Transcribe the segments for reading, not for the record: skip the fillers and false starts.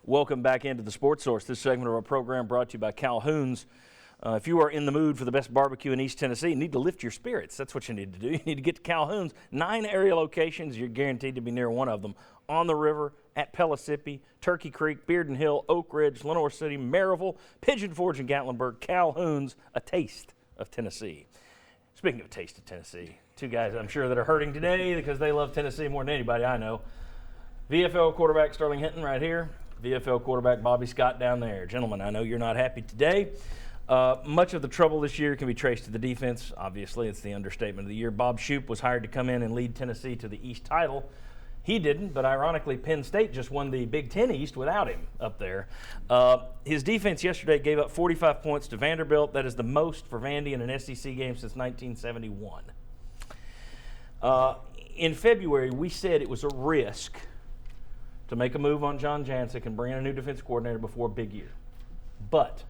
Welcome back into the Sports Source. This segment of our program brought to you by Calhoun's. If you are in the mood for the best barbecue in East Tennessee, you need to lift your spirits. That's what you need to do. You need to get to Calhoun's. 9 area locations. You're guaranteed to be near one of them. On the river, at Pellissippi, Turkey Creek, Bearden Hill, Oak Ridge, Lenoir City, Maryville, Pigeon Forge, and Gatlinburg. Calhoun's, a taste of Tennessee. Speaking of a taste of Tennessee, two guys I'm sure that are hurting today because they love Tennessee more than anybody I know. VFL quarterback Sterling Hinton right here. VFL quarterback Bobby Scott down there. Gentlemen, I know you're not happy today. Much of the trouble this year can be traced to the defense. Obviously, it's the understatement of the year. Bob Shoop was hired to come in and lead Tennessee to the East title. He didn't, but ironically, Penn State just won the Big Ten East without him up there. His defense yesterday gave up 45 points to Vanderbilt. That is the most for Vandy in an SEC game since 1971. In February, we said it was a risk to make a move on John Jancic and bring in a new defense coordinator before a big year. But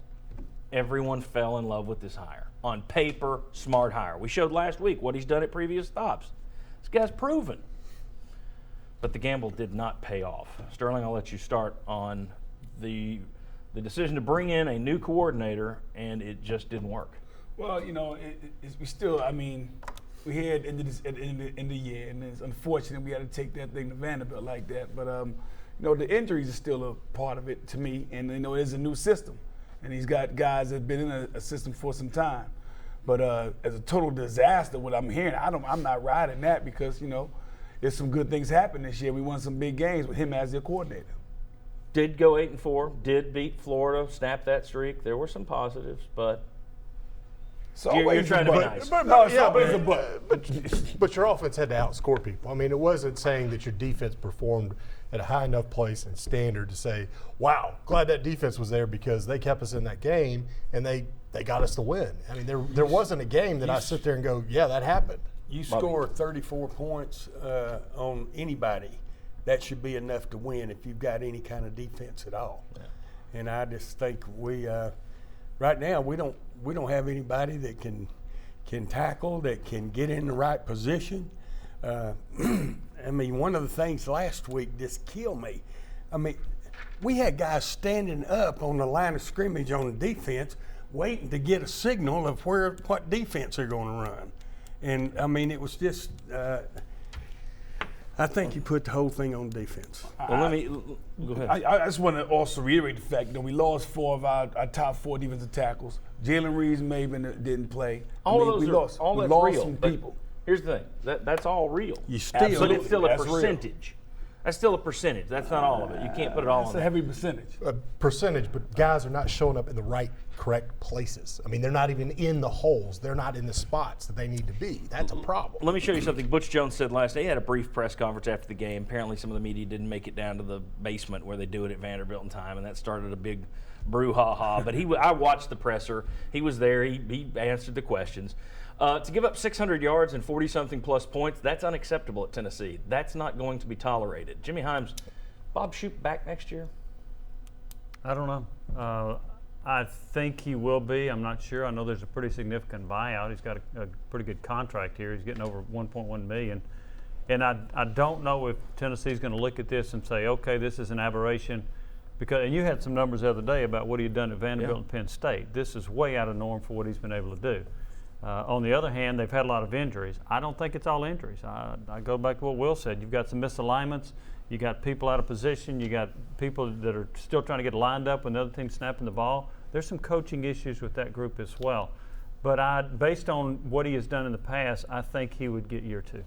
everyone fell in love with this hire. On paper, smart hire. We showed last week what he's done at previous stops. This guy's proven. But the gamble did not pay off. Sterling, I'll let you start on the decision to bring in a new coordinator, and it just didn't work. Well, you know, we still, I mean, we had at the end of the year, and it's unfortunate we had to take that thing to Vanderbilt like that. But, you know, the injuries are still a part of it to me, and, you know, it's a new system. And he's got guys that have been in a system for some time. But as a total disaster, what I'm hearing, I'm not riding that because, you know, there's some good things happening this year. We won some big games with him as their coordinator. Did go 8-4, did beat Florida, snapped that streak. There were some positives, but you're trying to be nice. But your offense had to outscore people. I mean, it wasn't saying that your defense performed at a high enough place and standard to say, wow, glad that defense was there because they kept us in that game and they got us to win. I mean, there wasn't a game that I sit there and go, yeah, that happened. You score 34 points on anybody, that should be enough to win if you've got any kind of defense at all. Yeah. And I just think we right now we don't have anybody that can tackle, that can get in the right position. I mean, one of the things last week just killed me. I mean, we had guys standing up on the line of scrimmage on the defense, waiting to get a signal of what defense they're going to run. And, I mean, it was just I think you put the whole thing on defense. Well, go ahead. I just want to also reiterate the fact that we lost 4 of our top 4 defensive tackles. Jalen Reeves-Maybin didn't play. We lost real, some people. Here's the thing. That's all real. But it's still a That's percentage. Real. That's still a percentage. That's not all of it. You can't put it all on. It's a heavy percentage. A percentage, but guys are not showing up in the right, correct places. I mean, they're not even in the holes. They're not in the spots that they need to be. That's a problem. Let me show you something Butch Jones said last night. He had a brief press conference after the game. Apparently some of the media didn't make it down to the basement where they do it at Vanderbilt in time, and that started a big brouhaha. But I watched the presser. He was there. He answered the questions. To give up 600 yards and 40-something plus points, that's unacceptable at Tennessee. That's not going to be tolerated. Jimmy Himes, Bob Shoop back next year? I don't know. I think he will be. I'm not sure. I know there's a pretty significant buyout. He's got a pretty good contract here. He's getting over $1.1 million. And I don't know if Tennessee's going to look at this and say, okay, this is an aberration. And you had some numbers the other day about what he had done at Vanderbilt and Penn State. This is way out of norm for what he's been able to do. On the other hand, they've had a lot of injuries. I don't think it's all injuries. I go back to what Will said. You've got some misalignments. You got people out of position. You got people that are still trying to get lined up when the other team's snapping the ball. There's some coaching issues with that group as well. But based on what he has done in the past, I think he would get year 2.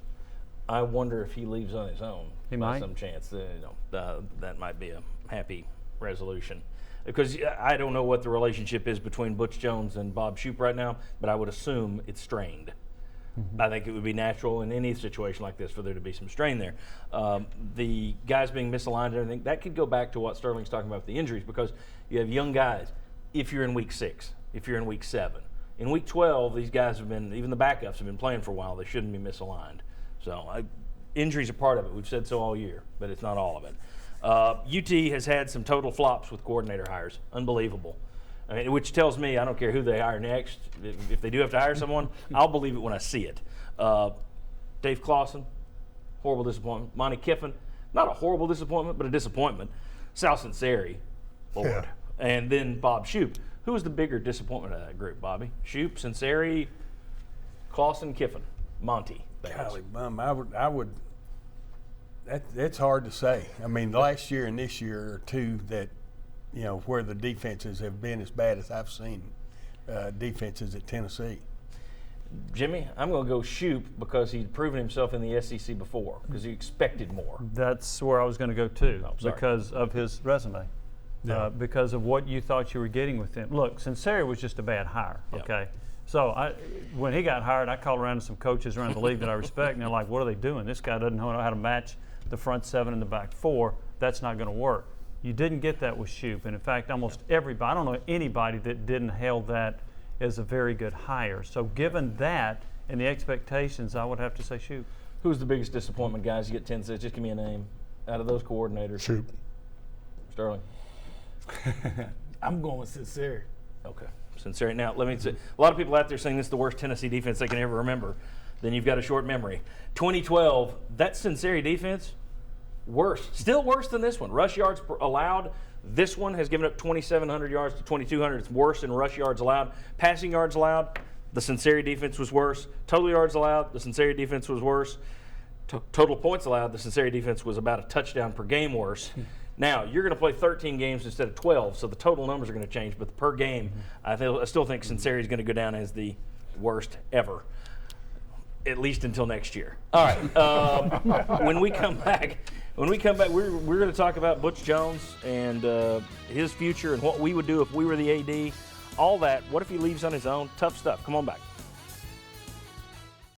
I wonder if he leaves on his own. He might. Some chance. That might be a happy resolution. Because I don't know what the relationship is between Butch Jones and Bob Shoop right now, but I would assume it's strained. Mm-hmm. I think it would be natural in any situation like this for there to be some strain there. The guys being misaligned and everything, that could go back to what Sterling's talking about with the injuries, because you have young guys. If you're in week 6, if you're in week 7, in week 12, these guys have been, even the backups have been playing for a while. They shouldn't be misaligned. So injuries are part of it. We've said so all year, but it's not all of it. UT has had some total flops with coordinator hires. Unbelievable. I mean, which tells me I don't care who they hire next. If they do have to hire someone, I'll believe it when I see it. Dave Clawson, horrible disappointment. Monty Kiffin, not a horrible disappointment, but a disappointment. Sal Sinceri, Lord, Yeah. and then Bob Shoop. Who was the bigger disappointment of that group, Bobby? Shoop, Sinceri, Clausen, Kiffin, Monty. that is. Golly, bum, I would. That's hard to say. I mean, last year and this year are two that, where the defenses have been as bad as I've seen defenses at Tennessee. Jimmy, I'm going to go Shoop because he'd proven himself in the SEC before because he expected more. That's where I was going to go too, Oh, sorry. because of his resume, because of what you thought you were getting with him. Look, Sinceri was just a bad hire. Yeah. Okay, so when he got hired, I called around to some coaches around the league that I respect, and they're like, "What are they doing? This guy doesn't know how to match the front seven and the back four. That's not going to work." You didn't get that with Shoop, and in fact, almost everybody. I don't know anybody that didn't hail that as a very good hire. So given that and the expectations, I would have to say Shoop. Who's the biggest disappointment, guys? You get 10 cents. Just give me a name out of those coordinators. Shoot. Sterling. I'm going with Sinceri. Okay. Sinceri. Now, let me say, a lot of people out there saying this is the worst Tennessee defense they can ever remember. Then you've got a short memory. 2012, that Sinceri defense, worse. Still worse than this one. Rush yards allowed. This one has given up 2,700 yards to 2,200. It's worse in rush yards allowed. Passing yards allowed, the Sinceri defense was worse. Total yards allowed, the Sinceri defense was worse. Total points allowed, the Sinceri defense was about a touchdown per game worse. Now, you're going to play 13 games instead of 12, so the total numbers are going to change. But the per game, I still think Sinceri is going to go down as the worst ever, at least until next year. All right. When we come back, we're going to talk about Butch Jones and his future and what we would do if we were the AD. All that. What if he leaves on his own? Tough stuff. Come on back.